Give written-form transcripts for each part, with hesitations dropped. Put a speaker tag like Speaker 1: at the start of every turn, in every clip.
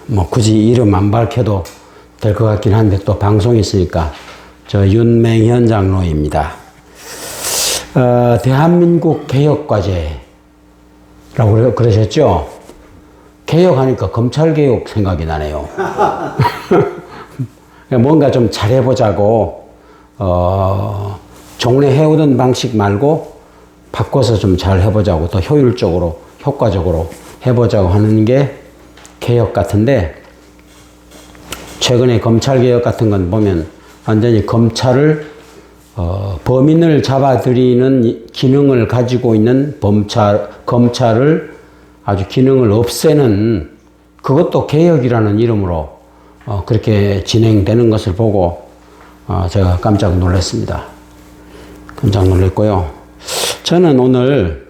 Speaker 1: 뭐 굳이 이름 안 밝혀도 될 것 같긴 한데 또 방송이 있으니까 저 윤맹현 장로입니다. 대한민국 개혁과제라고 그러셨죠? 개혁하니까 검찰개혁 생각이 나네요. 뭔가 좀 잘해보자고 종래 해오던 방식 말고 바꿔서 좀 잘 해보자고 더 효율적으로 효과적으로 해보자고 하는 게 개혁 같은데, 최근에 검찰개혁 같은 건 보면 완전히 검찰을 범인을 잡아들이는 기능을 가지고 있는 검찰을 아주 기능을 없애는, 그것도 개혁이라는 이름으로 그렇게 진행되는 것을 보고 제가 깜짝 놀랐습니다. 깜짝 놀랐고요. 저는 오늘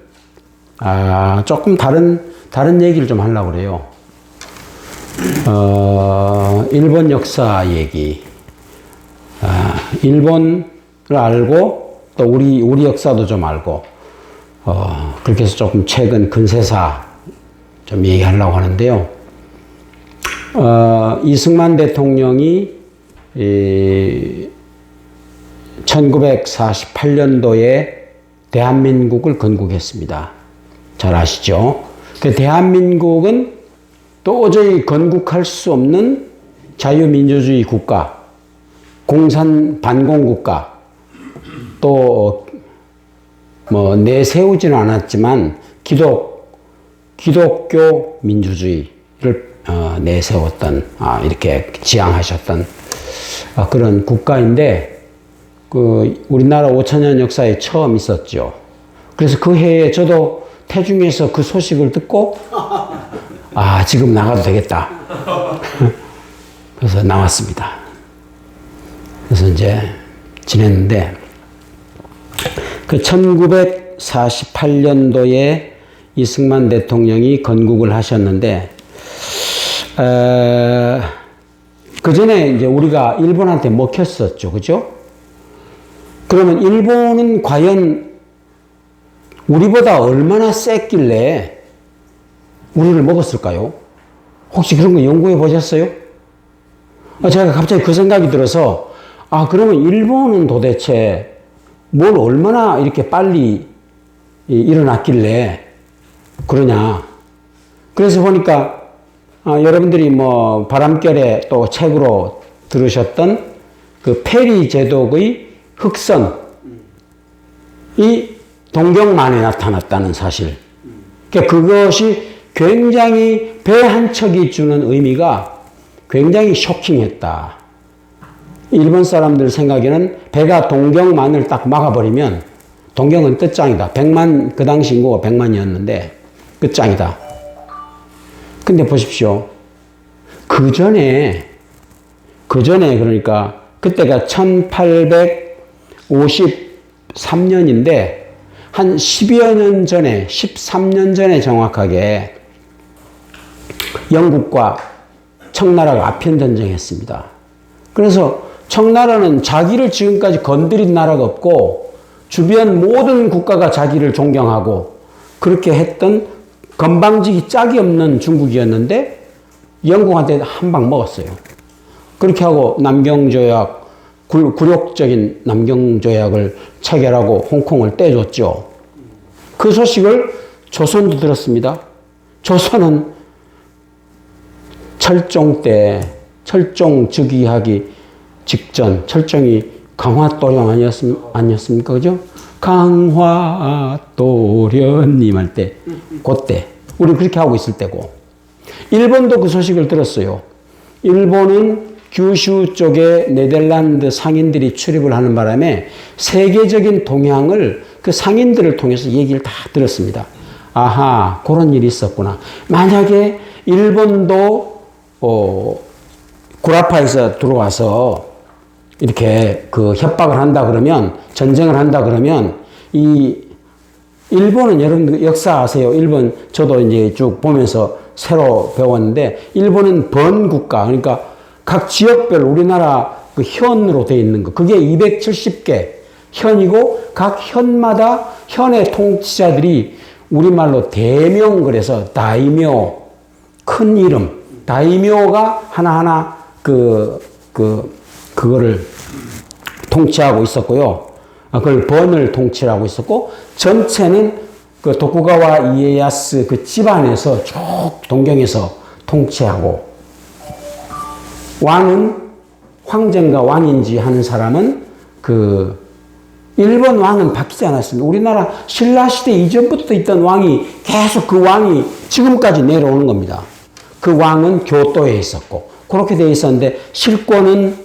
Speaker 1: 조금 다른 얘기를 좀 하려고 그래요. 일본 역사 얘기. 일본을 알고 또 우리 역사도 좀 알고 그렇게 해서 조금 최근 근세사 좀 얘기하려고 하는데요. 이승만 대통령이 1948년도에 대한민국을 건국했습니다. 잘 아시죠? 그 대한민국은 도저히 건국할 수 없는 자유민주주의 국가, 반공국가, 또 뭐 내세우지는 않았지만 기독교 민주주의를 내세웠던, 이렇게 지향하셨던 그런 국가인데, 우리나라 5천년 역사에 처음 있었죠. 그래서 그 해에 저도 태중에서 그 소식을 듣고 지금 나가도 되겠다. 그래서 나왔습니다. 그래서 이제 지냈는데, 그 1948년도에 이승만 대통령이 건국을 하셨는데, 그 전에 이제 우리가 일본한테 먹혔었죠. 그죠? 그러면 일본은 과연 우리보다 얼마나 셌길래 우리를 먹었을까요? 혹시 그런 거 연구해 보셨어요? 제가 갑자기 그 생각이 들어서, 그러면 일본은 도대체 뭘 얼마나 이렇게 빨리 일어났길래 그러냐. 그래서 보니까, 여러분들이 뭐 바람결에 또 책으로 들으셨던 그 페리 제독의 흑선이 동경만에 나타났다는 사실. 그러니까 그것이 굉장히 배 한 척이 주는 의미가 굉장히 쇼킹했다. 일본 사람들 생각에는 배가 동경만을 딱 막아버리면, 동경은 끝장이다. 100만, 그 당시 인구가 100만이었는데 끝장이다. 근데 보십시오. 그 전에 그러니까 그때가 1853년인데 한 10여 년 전에, 13년 전에 정확하게 영국과 청나라가 아편전쟁했습니다. 그래서 청나라는 자기를 지금까지 건드린 나라가 없고 주변 모든 국가가 자기를 존경하고 그렇게 했던 건방지기 짝이 없는 중국이었는데 영국한테 한 방 먹었어요. 그렇게 하고 남경조약, 굴욕적인 남경조약을 체결하고 홍콩을 떼줬죠. 그 소식을 조선도 들었습니다. 조선은 철종 때, 철종 즉위하기 직전, 철종이 강화도령 아니었습니까? 그죠? 강화도련님 할 때, 그때. 우리 그렇게 하고 있을 때고. 일본도 그 소식을 들었어요. 일본은 규슈 쪽에 네덜란드 상인들이 출입을 하는 바람에 세계적인 동향을 그 상인들을 통해서 얘기를 다 들었습니다. 아하, 그런 일이 있었구나. 만약에 일본도 구라파에서 들어와서 이렇게 그 협박을 한다 그러면, 전쟁을 한다 그러면, 일본은 여러분 역사 아세요? 일본 저도 이제 쭉 보면서 새로 배웠는데, 일본은 번국가, 그러니까 각 지역별 우리나라 그 현으로 되어 있는 거, 그게 270개 현이고, 각 현마다 현의 통치자들이 우리말로 대명, 그래서 다이묘, 큰 이름, 다이묘가 하나하나 그거를 통치하고 있었고요. 그걸 번을 통치하고 있었고, 전체는 그 도쿠가와 이에야스 그 집안에서 쭉 동경에서 통치하고, 왕은 황제인가 왕인지 하는 사람은 일본 왕은 바뀌지 않았습니다. 우리나라 신라시대 이전부터 있던 왕이 계속 그 왕이 지금까지 내려오는 겁니다. 그 왕은 교토에 있었고, 그렇게 되어 있었는데, 실권은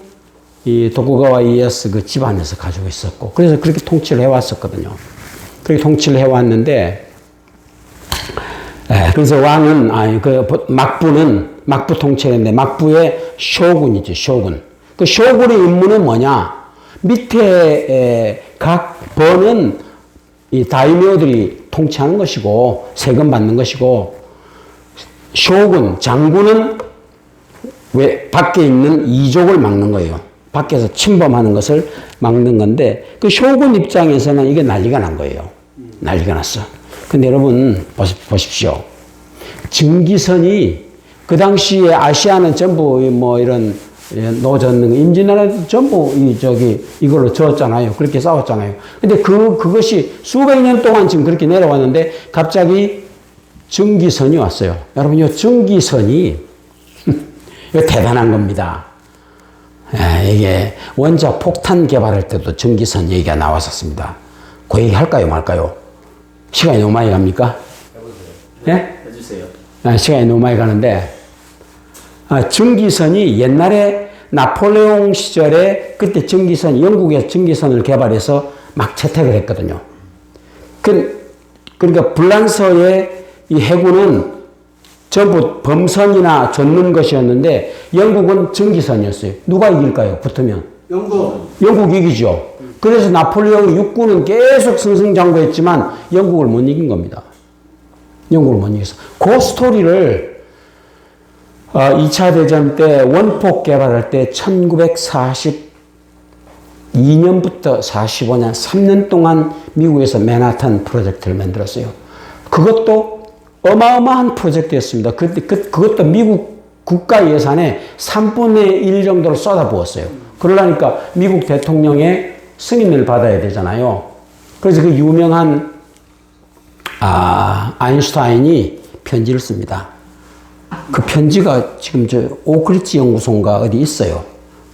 Speaker 1: 이 도쿠가와 이에야스 그 집안에서 가지고 있었고, 그래서 그렇게 통치를 해왔었거든요. 그렇게 통치를 해왔는데, 그래서 왕은, 막부 통치했는데, 막부의 쇼군이죠, 쇼군. 그 쇼군의 임무는 뭐냐? 밑에 각 번은 이 다이묘들이 통치하는 것이고, 세금 받는 것이고, 쇼군, 장군은 왜 밖에 있는 이족을 막는 거예요. 밖에서 침범하는 것을 막는 건데, 그 쇼군 입장에서는 이게 난리가 난 거예요. 난리가 났어. 근데 여러분, 보십시오. 증기선이 그 당시에 아시아는 전부 뭐 이런 노전, 임진왜란 전부 이걸로 졌잖아요. 그렇게 싸웠잖아요. 근데 그것이 수백 년 동안 지금 그렇게 내려왔는데 갑자기 증기선이 왔어요. 여러분, 이 증기선이 이거 대단한 겁니다. 이게 원자 폭탄 개발할 때도 증기선 얘기가 나왔었습니다. 그 얘기 할까요, 말까요? 시간이 너무 많이 갑니까? 해보세요. 예? 해주세요. 시간이 너무 많이 가는데, 증기선이 옛날에 나폴레옹 시절에 그때 영국에서 증기선을 개발해서 막 채택을 했거든요. 그러니까 불란서의 이 해군은 전부 범선이나 젓는 것이었는데 영국은 증기선이었어요. 누가 이길까요? 붙으면? 영국 이기죠. 그래서 나폴레옹 육군은 계속 승승장구했지만 영국을 못 이긴 겁니다. 영국을 못 이겼어. 그 스토리를 2차 대전 때 원폭 개발할 때 1942년부터 45년 3년 동안 미국에서 맨하탄 프로젝트를 만들었어요. 그것도 어마어마한 프로젝트였습니다. 그것도 미국 국가 예산의 3분의 1 정도를 쏟아부었어요. 그러려니까 미국 대통령의 승인을 받아야 되잖아요. 그래서 그 유명한 아인슈타인이 편지를 씁니다. 그 편지가 지금 오크리치 연구소인가 어디 있어요.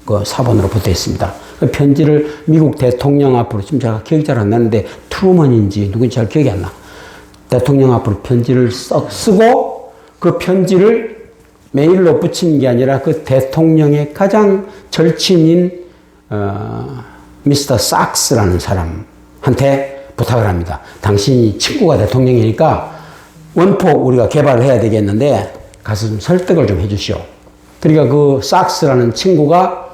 Speaker 1: 그 사본으로 붙어 있습니다. 그 편지를 미국 대통령 앞으로, 지금 제가 기억이 잘 안 나는데 트루먼인지 누군지 잘 기억이 안 나. 대통령 앞으로 편지를 쓰고 그 편지를 메일로 붙인 게 아니라 그 대통령의 가장 절친인 미스터 sak스라는 사람한테 부탁을 합니다. 당신이 친구가 대통령이니까 원폭 우리가 개발을 해야 되겠는데 가서 좀 설득을 좀 해주시오. 그러니까 그 sak스라는 친구가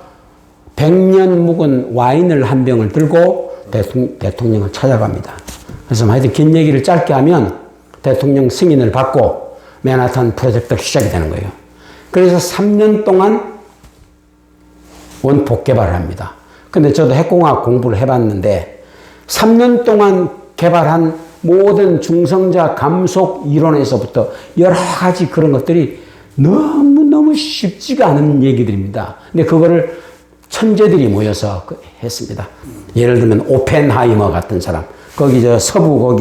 Speaker 1: 100년 묵은 와인을 한 병을 들고 대통령을 찾아갑니다. 그래서 하여튼 긴 얘기를 짧게 하면 대통령 승인을 받고 맨하탄 프로젝트가 시작이 되는 거예요. 그래서 3년 동안 원폭 개발을 합니다. 근데 저도 핵공학 공부를 해봤는데 3년 동안 개발한 모든 중성자 감속 이론에서부터 여러 가지 그런 것들이 너무너무 쉽지가 않은 얘기들입니다. 근데 그거를 천재들이 모여서 했습니다. 예를 들면 오펜하이머 같은 사람. 거기 서부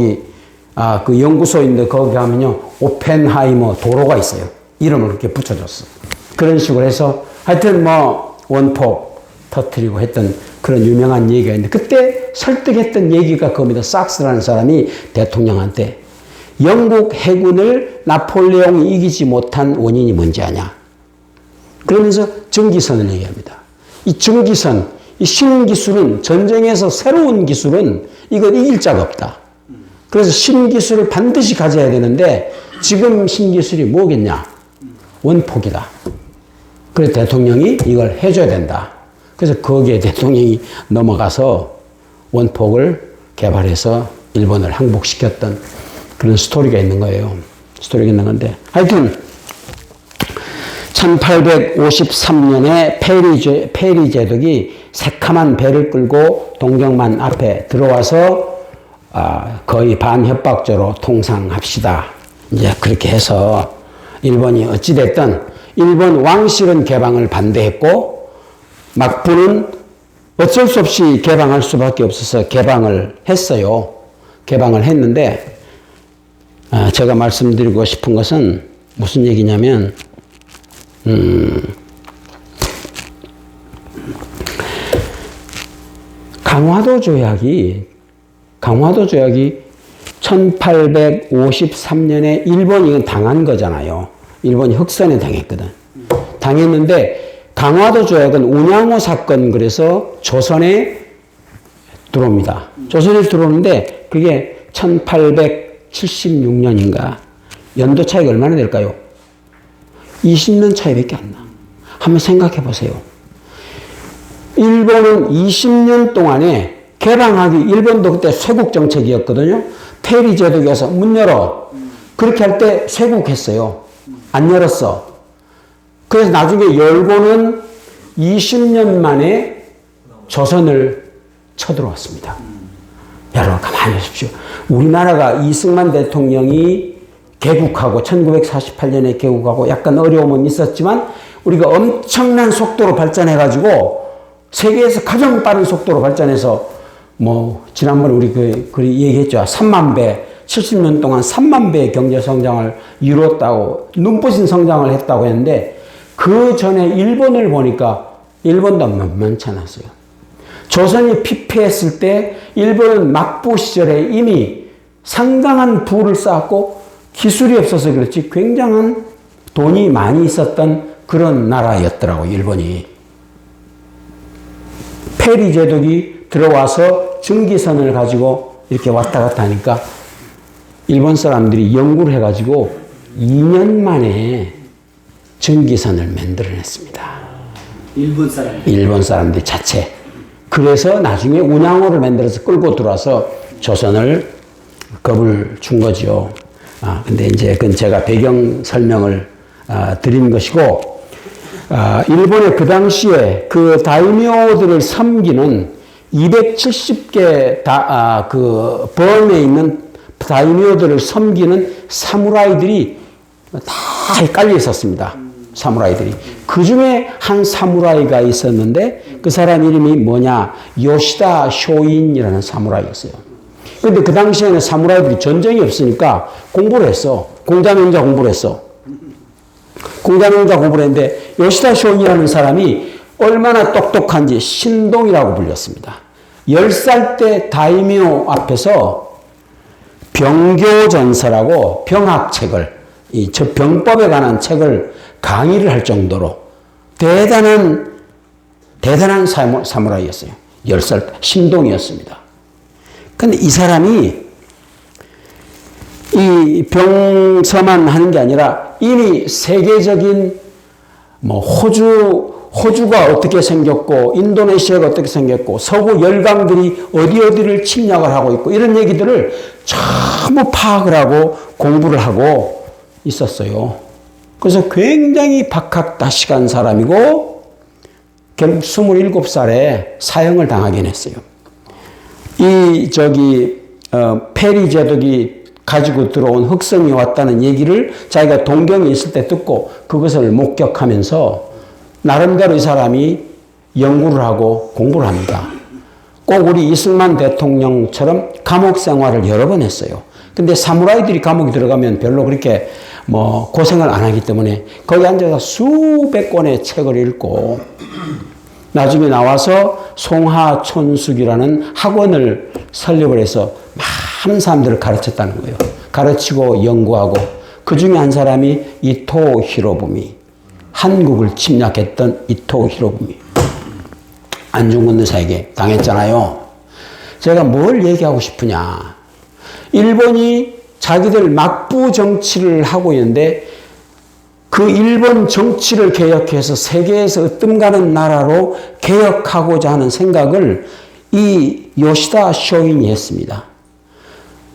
Speaker 1: 그 연구소인데 거기 가면요. 오펜하이머 도로가 있어요. 이름을 그렇게 붙여줬어. 그런 식으로 해서 하여튼 원폭 터뜨리고 했던 그런 유명한 얘기가 있는데 그때 설득했던 얘기가 그겁니다. sak스라는 사람이 대통령한테 영국 해군을 나폴레옹이 이기지 못한 원인이 뭔지 아냐. 그러면서 증기선을 얘기합니다. 이 증기선, 이 신기술은 전쟁에서 새로운 기술은 이건 이길 자가 없다. 그래서 신기술을 반드시 가져야 되는데 지금 신기술이 뭐겠냐? 원폭이다. 그래서 대통령이 이걸 해줘야 된다. 그래서 거기에 대통령이 넘어가서 원폭을 개발해서 일본을 항복시켰던 그런 스토리가 있는 거예요. 스토리가 있는 건데 하여튼 1853년에 페리 제독이 새카만 배를 끌고 동경만 앞에 들어와서 거의 반협박조로 통상합시다. 이제 그렇게 해서 일본이 어찌됐든 일본 왕실은 개방을 반대했고 막부는 어쩔 수 없이 개방할 수밖에 없어서 개방을 했어요. 개방을 했는데 제가 말씀드리고 싶은 것은 무슨 얘기냐면 강화도 조약이 1853년에 일본이 이건 당한 거잖아요. 일본이 흑선에 당했거든. 당했는데 강화도 조약은 운양호 사건 그래서 조선에 들어옵니다. 조선에 들어오는데 그게 1876년인가 연도 차이가 얼마나 될까요? 20년 차이밖에 안 나. 한번 생각해 보세요. 일본은 20년 동안에 개방하기, 일본도 그때 쇄국 정책이었거든요. 페리 제독에서 문 열어. 그렇게 할 때 쇄국했어요. 안 열었어. 그래서 나중에 열고는 20년 만에 조선을 쳐들어왔습니다. 여러분 가만히 보십시오. 우리나라가 이승만 대통령이 개국하고 1948년에 개국하고 약간 어려움은 있었지만 우리가 엄청난 속도로 발전해가지고 세계에서 가장 빠른 속도로 발전해서 지난번에 우리 그 얘기했죠. 3만 배, 70년 동안 3만 배의 경제 성장을 이루었다고, 눈부신 성장을 했다고 했는데 그 전에 일본을 보니까 일본도 만만치 않았어요. 조선이 피폐했을 때 일본은 막부 시절에 이미 상당한 부를 쌓았고 기술이 없어서 그렇지 굉장한 돈이 많이 있었던 그런 나라였더라고요, 일본이. 페리 제독이 들어와서 증기선을 가지고 이렇게 왔다 갔다 하니까 일본 사람들이 연구를 해가지고 2년 만에 증기선을 만들어냈습니다. 일본 사람들 자체. 그래서 나중에 운양호를 만들어서 끌고 들어와서 조선을 겁을 준 거죠. 근데 이제 그건 제가 배경 설명을 드린 것이고, 일본의 그 당시에 그 다이묘들을 섬기는 270개 그 범에 있는 다이묘들을 섬기는 사무라이들이 다 깔려 있었습니다. 사무라이들이. 그 중에 한 사무라이가 있었는데 그 사람 이름이 뭐냐? 요시다 쇼인이라는 사무라이였어요. 근데 그 당시에는 사무라이들이 전쟁이 없으니까 공부를 했어. 공자명자 공부를 했어. 공자명자 공부를 했는데 요시다 쇼인이라는 사람이 얼마나 똑똑한지 신동이라고 불렸습니다. 10살 때 다이묘 앞에서 병교전서라고 병학책을, 저 병법에 관한 책을 강의를 할 정도로 대단한 사무라이였어요. 10살 때 신동이었습니다. 근데 이 사람이 이 병서만 하는 게 아니라 이미 세계적인 호주가 어떻게 생겼고 인도네시아가 어떻게 생겼고 서구 열강들이 어디를 침략을 하고 있고 이런 얘기들을 전부 파악을 하고 공부를 하고 있었어요. 그래서 굉장히 박학다식한 사람이고 결국 27살에 사형을 당하긴 했어요. 페리 제독이 가지고 들어온 흑성이 왔다는 얘기를 자기가 동경에 있을 때 듣고 그것을 목격하면서 나름대로 이 사람이 연구를 하고 공부를 합니다. 꼭 우리 이승만 대통령처럼 감옥 생활을 여러 번 했어요. 근데 사무라이들이 감옥에 들어가면 별로 그렇게 고생을 안 하기 때문에 거기 앉아서 수백 권의 책을 읽고 나중에 나와서 송하촌숙이라는 학원을 설립을 해서 많은 사람들을 가르쳤다는 거예요. 가르치고 연구하고 그 중에 한 사람이 이토 히로부미, 한국을 침략했던 이토 히로부미. 안중근대사에게 당했잖아요. 제가 뭘 얘기하고 싶으냐. 일본이 자기들 막부 정치를 하고 있는데 그 일본 정치를 개혁해서 세계에서 으뜸가는 나라로 개혁하고자 하는 생각을 이 요시다 쇼인이 했습니다.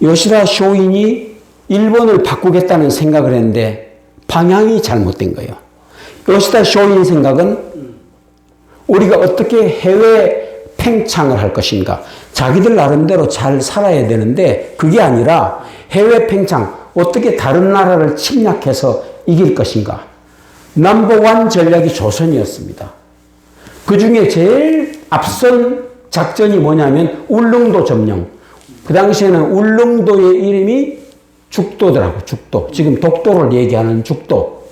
Speaker 1: 요시다 쇼인이 일본을 바꾸겠다는 생각을 했는데 방향이 잘못된 거예요. 요시다 쇼인 생각은 우리가 어떻게 해외 팽창을 할 것인가. 자기들 나름대로 잘 살아야 되는데 그게 아니라 해외 팽창, 어떻게 다른 나라를 침략해서 이길 것인가. 넘버원 전략이 조선이었습니다. 그 중에 제일 앞선 작전이 뭐냐면 울릉도 점령. 그 당시에는 울릉도의 이름이 죽도더라고, 죽도. 지금 독도를 얘기하는 죽도.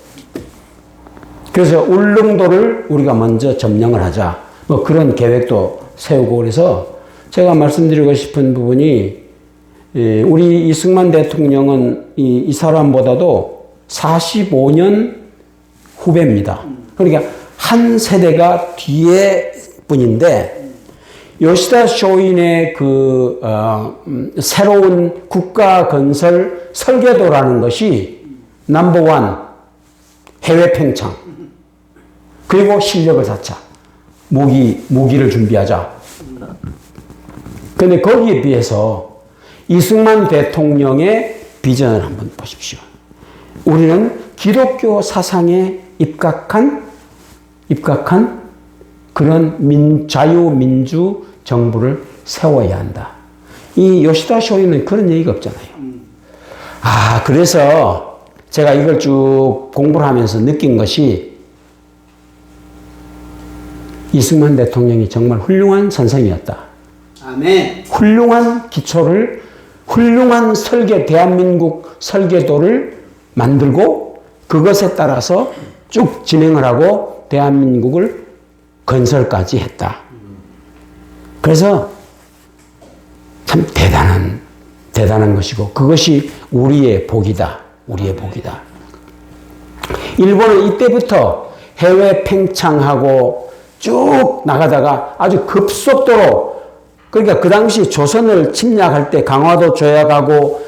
Speaker 1: 그래서 울릉도를 우리가 먼저 점령을 하자. 뭐 그런 계획도 세우고 그래서 제가 말씀드리고 싶은 부분이 우리 이승만 대통령은 이 사람보다도 45년 후배입니다. 그러니까 한 세대가 뒤에 분인데 요시다 쇼인의 새로운 국가 건설 설계도라는 것이 넘버원 해외 팽창 그리고 실력을 쌓자 무기를 준비하자. 그런데 거기에 비해서 이승만 대통령의 비전을 한번 보십시오. 우리는 기독교 사상에 입각한 그런 자유민주 정부를 세워야 한다. 이 요시다 쇼이는 그런 얘기가 없잖아요. 그래서 제가 이걸 쭉 공부를 하면서 느낀 것이 이승만 대통령이 정말 훌륭한 선생이었다.
Speaker 2: 아멘.
Speaker 1: 훌륭한 기초를, 훌륭한 대한민국 설계도를 만들고 그것에 따라서 쭉 진행을 하고 대한민국을 건설까지 했다. 그래서 참 대단한 것이고 그것이 우리의 복이다. 우리의 복이다. 일본은 이때부터 해외 팽창하고 쭉 나가다가 아주 급속도로 그러니까 그 당시 조선을 침략할 때 강화도 조약하고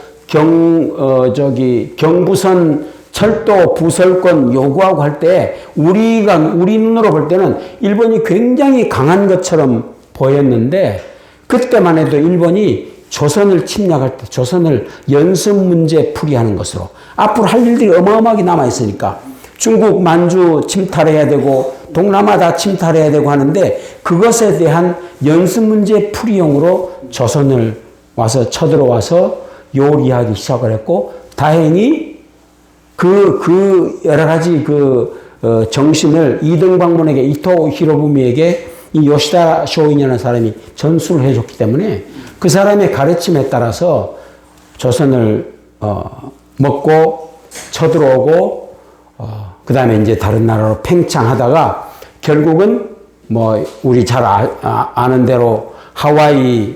Speaker 1: 경부선 철도 부설권 요구하고 할 때 우리 눈으로 볼 때는 일본이 굉장히 강한 것처럼 보였는데 그때만 해도 일본이 조선을 침략할 때 조선을 연습 문제 풀이하는 것으로 앞으로 할 일들이 어마어마하게 남아 있으니까 중국 만주 침탈해야 되고 동남아 다 침탈해야 되고 하는데 그것에 대한 연습 문제 풀이용으로 조선을 와서 쳐들어와서 요리하기 시작을 했고 다행히 여러 가지 정신을 이등방문에게 이토 히로부미에게 이 요시다 쇼인이라는 사람이 전수를 해줬기 때문에 그 사람의 가르침에 따라서 조선을 먹고 쳐들어오고 그 다음에 이제 다른 나라로 팽창하다가 결국은 뭐 우리 잘 아는 대로 하와이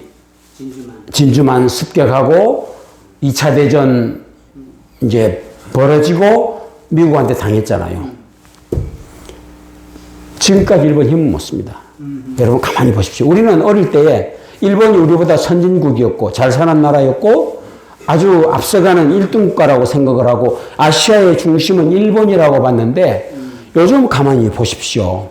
Speaker 1: 진주만 습격하고 2차 대전 이제 벌어지고 미국한테 당했잖아요. 지금까지 일본 힘은 못 씁니다. 여러분 가만히 보십시오. 우리는 어릴 때에 일본이 우리보다 선진국이었고 잘 사는 나라였고 아주 앞서가는 1등 국가라고 생각을 하고 아시아의 중심은 일본이라고 봤는데 요즘 가만히 보십시오.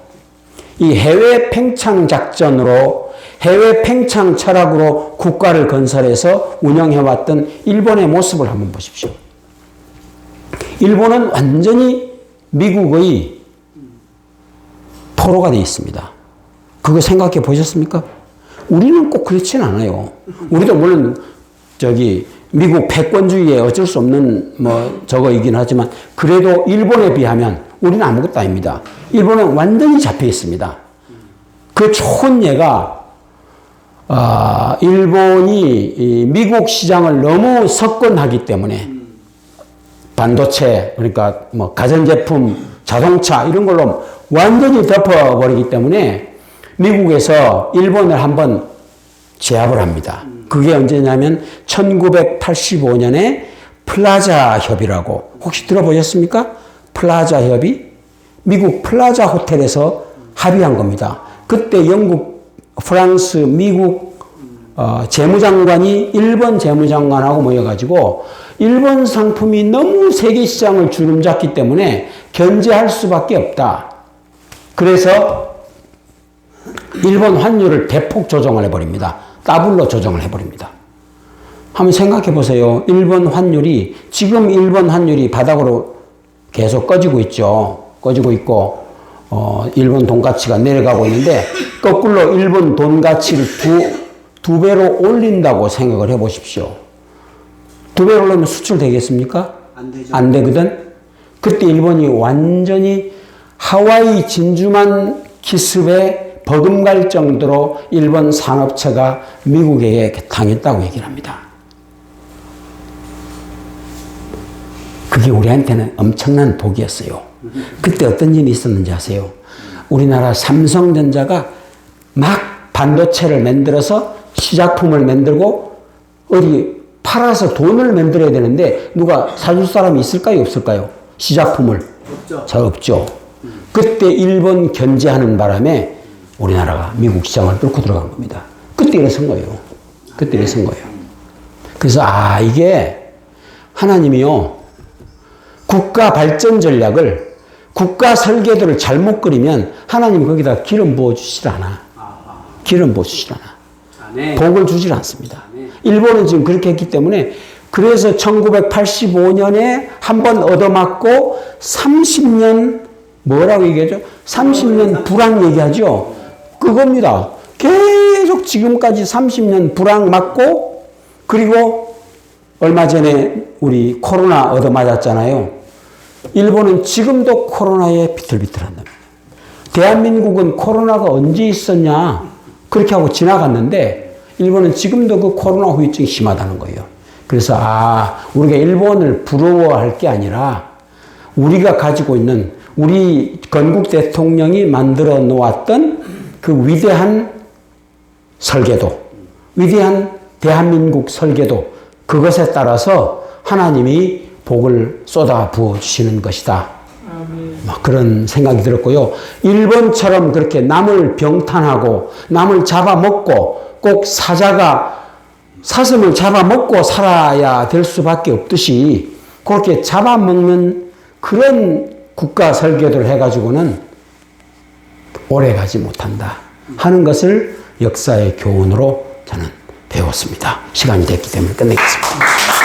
Speaker 1: 이 해외 팽창 작전으로 해외 팽창 철학으로 국가를 건설해서 운영해왔던 일본의 모습을 한번 보십시오. 일본은 완전히 미국의 포로가 되어 있습니다. 그거 생각해 보셨습니까? 우리는 꼭 그렇진 않아요. 우리도 물론 미국 패권주의에 어쩔 수 없는 저거이긴 하지만 그래도 일본에 비하면 우리는 아무것도 아닙니다. 일본은 완전히 잡혀 있습니다. 그 좋은 예가 일본이 미국 시장을 너무 석권하기 때문에 반도체 그러니까 가전제품, 자동차 이런 걸로 완전히 덮어버리기 때문에 미국에서 일본을 한번 제압을 합니다. 그게 언제냐면 1985년에 플라자 협의라고 혹시 들어보셨습니까? 플라자 협의? 미국 플라자 호텔에서 합의한 겁니다. 그때 영국, 프랑스, 미국 재무장관이 일본 재무장관하고 모여가지고 일본 상품이 너무 세계 시장을 주름잡기 때문에 견제할 수밖에 없다. 그래서 일본 환율을 대폭 조정을 해버립니다. 더블로 조정을 해버립니다. 한번 생각해 보세요. 지금 일본 환율이 바닥으로 계속 꺼지고 있죠. 꺼지고 있고, 일본 돈 가치가 내려가고 있는데, 거꾸로 일본 돈 가치를 두 배로 올린다고 생각을 해 보십시오. 2배로 올리면 수출 되겠습니까?
Speaker 2: 안 되죠.
Speaker 1: 안 되거든? 그때 일본이 완전히 하와이 진주만 기습에 버금갈 정도로 일본 산업체가 미국에게 당했다고 얘기를 합니다. 그게 우리한테는 엄청난 복이었어요. 그때 어떤 일이 있었는지 아세요? 우리나라 삼성전자가 막 반도체를 만들어서 시작품을 만들고 어디 팔아서 돈을 만들어야 되는데 누가 사줄 사람이 있을까요? 없을까요? 시작품을.
Speaker 2: 없죠.
Speaker 1: 잘 없죠. 그때 일본 견제하는 바람에 우리나라가 미국 시장을 뚫고 들어간 겁니다. 그때 일어선 거예요. 그때 일어선 거예요. 그래서 이게 하나님이요. 국가 발전 전략을 국가 설계도를 잘못 그리면 하나님 거기다 기름 부어주질 않아. 기름 부어주질 않아. 복을 주질 않습니다. 일본은 지금 그렇게 했기 때문에 그래서 1985년에 한 번 얻어맞고 30년 뭐라고 얘기하죠? 30년 불황 얘기하죠? 그겁니다. 계속 지금까지 30년 불황 맞고 그리고 얼마 전에 우리 코로나 얻어맞았잖아요. 일본은 지금도 코로나에 비틀비틀한답니다. 대한민국은 코로나가 언제 있었냐 그렇게 하고 지나갔는데 일본은 지금도 그 코로나 후유증이 심하다는 거예요. 그래서 우리가 일본을 부러워할 게 아니라 우리가 가지고 있는 우리 건국 대통령이 만들어 놓았던 그 위대한 설계도, 위대한 대한민국 설계도 그것에 따라서 하나님이 복을 쏟아 부어 주시는 것이다. 그런 생각이 들었고요. 일본처럼 그렇게 남을 병탄하고 남을 잡아먹고 꼭 사슴을 잡아먹고 살아야 될 수밖에 없듯이 그렇게 잡아먹는 그런 국가 설계도를 해가지고는 오래가지 못한다 하는 것을 역사의 교훈으로 저는 배웠습니다. 시간이 됐기 때문에 끝내겠습니다.